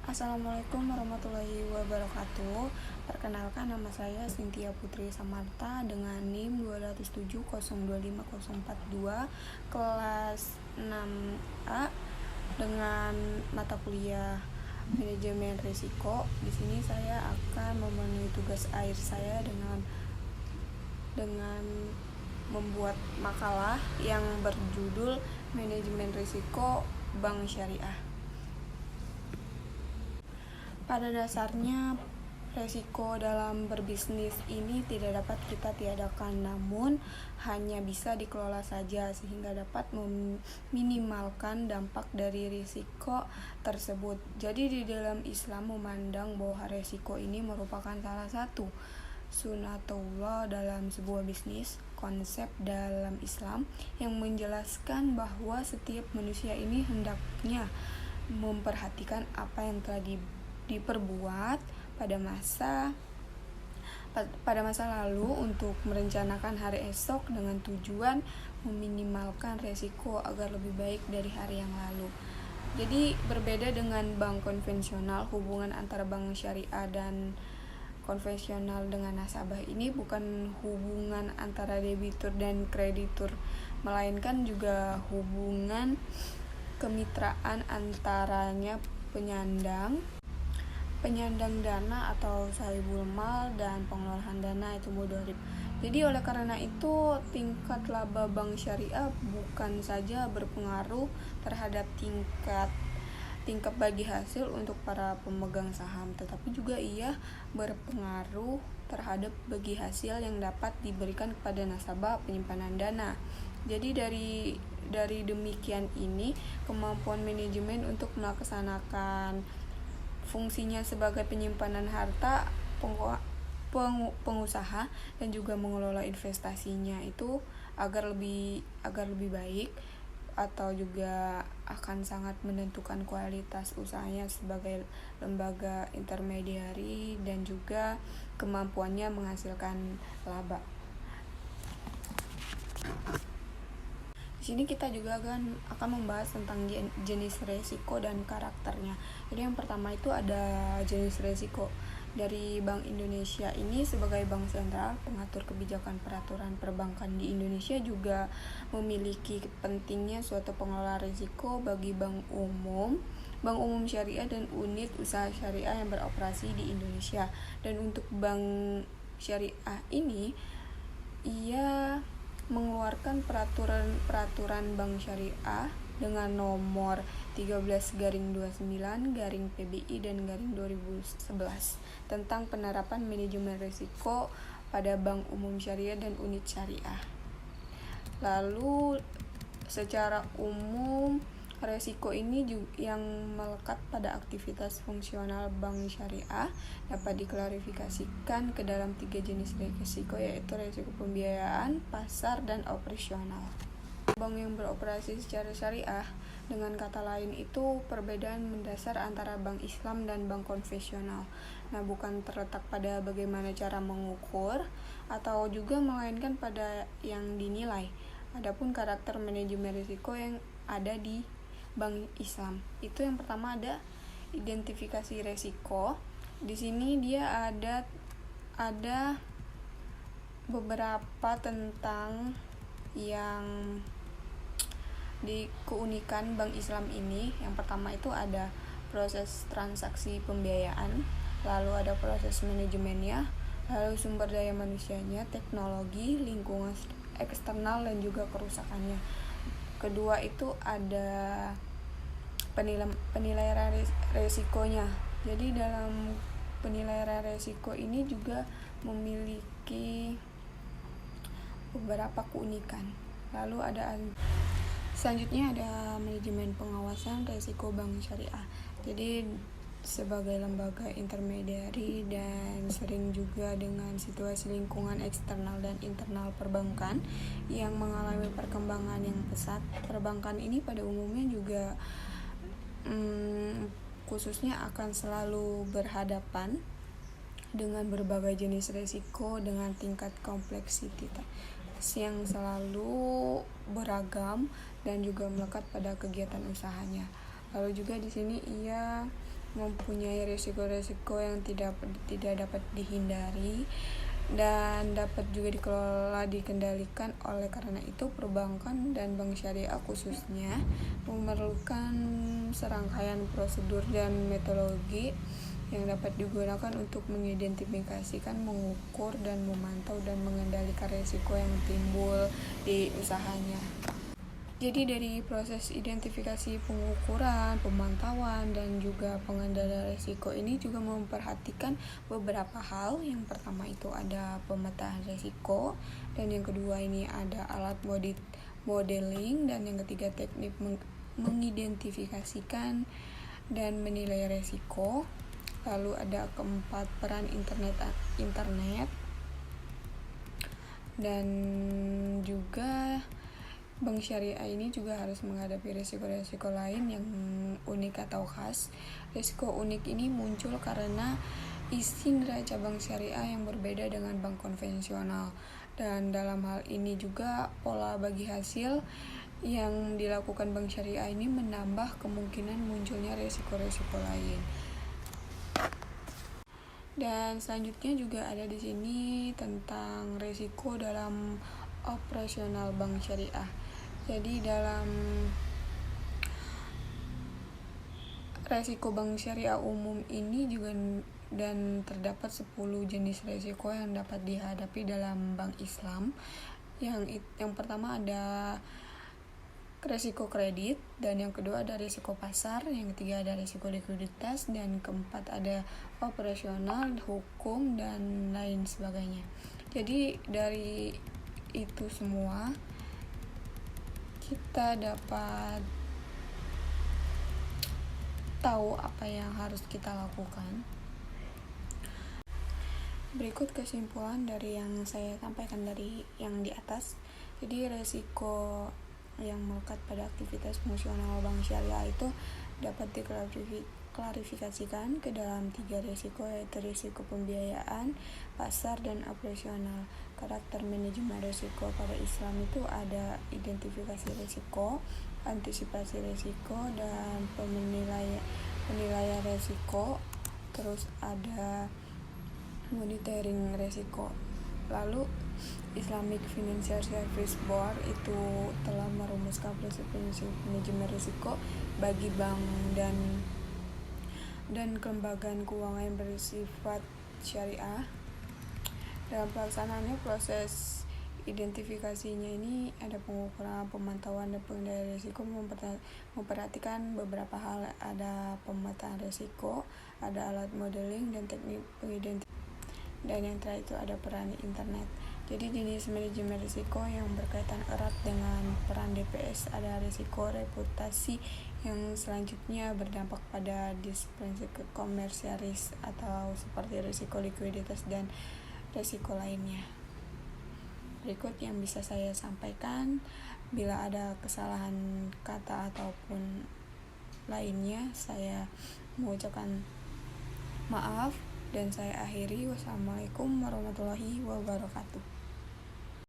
Assalamualaikum warahmatullahi wabarakatuh. Perkenalkan, nama saya Cynthia Putri Samarta dengan NIM 207025042 kelas 6A dengan mata kuliah manajemen risiko. Di sini saya akan memenuhi tugas akhir saya dengan membuat makalah yang berjudul Manajemen Risiko Bank Syariah. Pada dasarnya, resiko dalam berbisnis ini tidak dapat kita tiadakan, namun hanya bisa dikelola saja sehingga dapat meminimalkan dampak dari risiko tersebut. Jadi di dalam Islam memandang bahwa resiko ini merupakan salah satu sunatullah dalam sebuah bisnis. Konsep dalam Islam yang menjelaskan bahwa setiap manusia ini hendaknya memperhatikan apa yang telah diperbuat pada masa lalu untuk merencanakan hari esok dengan tujuan meminimalkan resiko agar lebih baik dari hari yang lalu. Jadi berbeda dengan bank konvensional, hubungan antara bank syariah dan konvensional dengan nasabah ini bukan hubungan antara debitur dan kreditur, melainkan juga hubungan kemitraan antaranya penyandang dana atau sahibul mal dan pengelolaan dana itu mudharib. Jadi oleh karena itu tingkat laba bank syariah bukan saja berpengaruh terhadap tingkat bagi hasil untuk para pemegang saham, tetapi juga ia berpengaruh terhadap bagi hasil yang dapat diberikan kepada nasabah penyimpanan dana. Jadi dari demikian ini kemampuan manajemen untuk melaksanakan fungsinya sebagai penyimpanan harta pengusaha dan juga mengelola investasinya itu agar lebih baik, atau juga akan sangat menentukan kualitas usahanya sebagai lembaga intermediari dan juga kemampuannya menghasilkan laba. Di sini kita juga akan membahas tentang jenis resiko dan karakternya. Jadi yang pertama itu ada jenis resiko. Dari Bank Indonesia ini sebagai bank sentral pengatur kebijakan peraturan perbankan di Indonesia juga memiliki pentingnya suatu pengelola risiko bagi bank umum syariah dan unit usaha syariah yang beroperasi di Indonesia. Dan untuk bank syariah ini ia mengeluarkan peraturan bank syariah dengan nomor 13/29/PBI dan /2011 tentang penerapan manajemen risiko pada bank umum syariah dan unit syariah. Lalu secara umum resiko ini juga yang melekat pada aktivitas fungsional bank syariah dapat diklarifikasikan ke dalam 3 jenis resiko, yaitu resiko pembiayaan, pasar, dan operasional. Bank yang beroperasi secara syariah, dengan kata lain itu perbedaan mendasar antara bank Islam dan bank konvensional. Nah, bukan terletak pada bagaimana cara mengukur atau juga melainkan pada yang dinilai. Adapun karakter manajemen risiko yang ada di bank Islam itu yang pertama ada identifikasi resiko. Di sini dia ada beberapa tentang yang di keunikan bank Islam ini. Yang pertama itu ada proses transaksi pembiayaan, lalu ada proses manajemennya, lalu sumber daya manusianya, teknologi, lingkungan eksternal, dan juga kerusakannya. Kedua itu ada penilaian resikonya. Jadi dalam penilaian resiko ini juga memiliki beberapa keunikan. Lalu selanjutnya ada manajemen pengawasan resiko bank syariah. Jadi sebagai lembaga intermediari dan sering juga dengan situasi lingkungan eksternal dan internal perbankan yang mengalami perkembangan yang pesat, perbankan ini pada umumnya juga khususnya akan selalu berhadapan dengan berbagai jenis resiko dengan tingkat kompleksitas yang selalu beragam dan juga melekat pada kegiatan usahanya. Lalu juga di sini ia mempunyai risiko-risiko yang tidak dapat dihindari dan dapat juga dikelola dikendalikan. Oleh karena itu, perbankan dan bank syariah khususnya memerlukan serangkaian prosedur dan metodologi yang dapat digunakan untuk mengidentifikasikan, mengukur, dan memantau dan mengendalikan risiko yang timbul di usahanya. Jadi dari proses identifikasi, pengukuran, pemantauan, dan juga pengendalian risiko ini juga memperhatikan beberapa hal. Yang pertama itu ada pemetaan risiko, dan yang kedua ini ada alat modeling, dan yang ketiga teknik mengidentifikasikan dan menilai risiko. Lalu ada keempat peran internet, dan juga bank syariah ini juga harus menghadapi risiko-risiko lain yang unik atau khas. Risiko unik ini muncul karena isi neraca bank syariah yang berbeda dengan bank konvensional, dan dalam hal ini juga pola bagi hasil yang dilakukan bank syariah ini menambah kemungkinan munculnya risiko-risiko lain. Dan selanjutnya juga ada di sini tentang risiko dalam operasional bank syariah. Jadi dalam risiko bank syariah umum ini juga dan terdapat 10 jenis risiko yang dapat dihadapi dalam bank Islam. Yang pertama ada risiko kredit, dan yang kedua ada risiko pasar, yang ketiga ada risiko likuiditas, dan keempat ada operasional, hukum, dan lain sebagainya. Jadi dari itu semua kita dapat tahu apa yang harus kita lakukan. Berikut kesimpulan dari yang saya sampaikan dari yang di atas. Jadi risiko yang melekat pada aktivitas fungsional bank syariah itu dapat diklarifikasikan ke dalam 3 risiko, yaitu risiko pembiayaan, pasar, dan operasional. Karakter manajemen risiko pada Islam itu ada identifikasi risiko, antisipasi risiko, dan penilaian risiko. Terus ada monitoring risiko. Lalu Islamic Financial Service Board itu telah merumuskan prinsip-prinsip manajemen risiko bagi bank dan kelembagaan keuangan yang bersifat syariah. Dalam pelaksanaannya, proses identifikasinya ini ada pengukuran, pemantauan, dan pengendalian risiko, memperhatikan beberapa hal. Ada pemetaan risiko, ada alat modeling, dan teknik pengidentifikasi, dan yang terakhir itu ada peran internet. Jadi jenis manajemen risiko yang berkaitan erat dengan peran DPS ada risiko reputasi, yang selanjutnya berdampak pada disiplin komersialis atau seperti risiko likuiditas dan risiko lainnya. Berikut yang bisa saya sampaikan. Bila ada kesalahan kata ataupun lainnya, saya mengucapkan maaf dan saya akhiri. Wassalamualaikum warahmatullahi wabarakatuh.